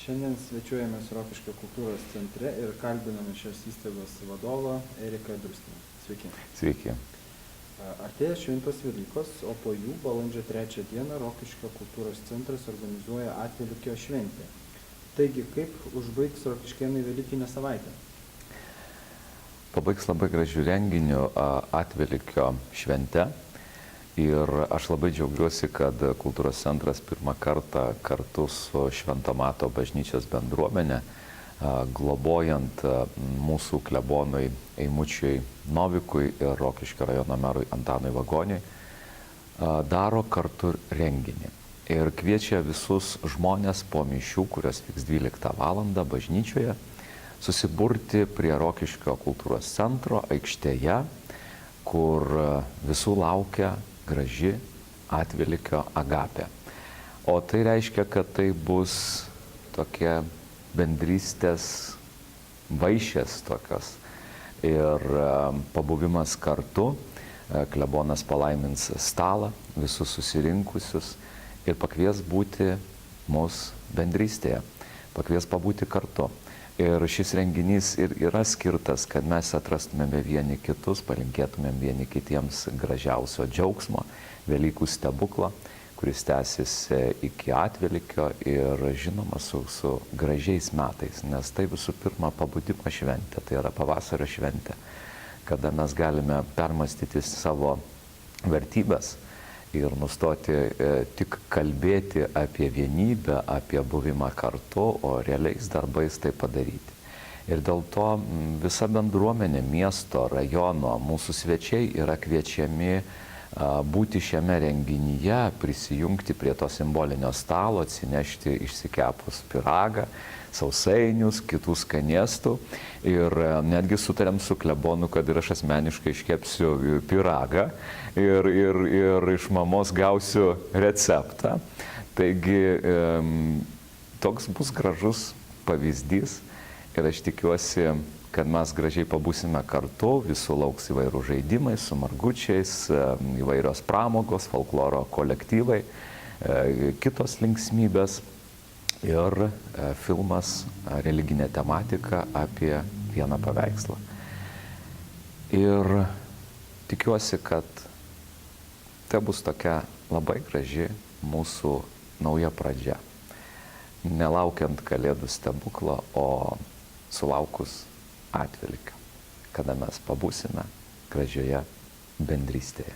Šiandien svečiuojamės Rokiškio kultūros centre ir kalbiname šios įstaigos vadovą Eriką Druskiną. Sveiki. Sveiki. Artėja šventos Velykos, o po jų balandžio 3 dieną Rokiškio kultūros centras organizuoja Atvelykio šventę. Taigi, kaip užbaigs rokiškėnai Velykinę savaitę? Pabaigs labai gražių renginių Atvelykio šventę. Ir aš labai džiaugiuosi, kad kultūros centras pirmą kartą kartu su Švento Mato bažnyčios bendruomenė, globojant mūsų klebonui Eimučiui Novikui ir Rokiškio rajono merui Antanui Vagoniui, daro kartu renginį. Ir kviečia visus žmonės po mišių, kurios vyks 12 valandą bažnyčioje, susiburti prie Rokiškio kultūros centro aikštėje, kur visų laukia graži Atvelykio agapė. O tai reiškia, kad tai bus tokia bendrystės vaišės tokios ir pabuvimas kartu. Klebonas palaimins stalą, visus susirinkusius ir pakvies būti mūsų bendrystėje, pakvies pabūti kartu. Ir šis renginys ir yra skirtas, kad mes atrastumėme vieni kitus, palinkėtumėm vieni kitiems gražiausio džiaugsmo, Velykų stebuklo, kuris tęsis iki Atvelykio ir žinoma su gražiais metais, nes tai visų pirma pabudimo šventė, tai yra pavasario šventė, kada mes galime permastyti savo vertybės ir nustoti tik kalbėti apie vienybę, apie buvimą kartu, o realiais darbais tai padaryti. Ir dėl to visa bendruomenė, miesto, rajono, mūsų svečiai yra kviečiami būti šiame renginyje, prisijungti prie to simbolinio stalo, atsinešti išsikepus pyragą, sausainius, kitų skanėstų. Ir netgi sutarėm su klebonu, kad ir aš asmeniškai iškepsiu pyragą ir iš mamos gausiu receptą. Taigi toks bus gražus pavyzdys ir aš tikiuosi, kad mes gražiai pabūsime kartu, visų lauks įvairių žaidimai su margučiais, įvairios pramogos, folkloro kolektyvai, kitos linksmybės ir filmas religinė tematika apie vieną paveikslą. Ir tikiuosi, kad tai bus tokia labai graži mūsų nauja pradžia. Nelaukiant Kalėdų stebuklo, o sulaukus Atvelykio, kada mes pabūsime gražioje bendrystėje.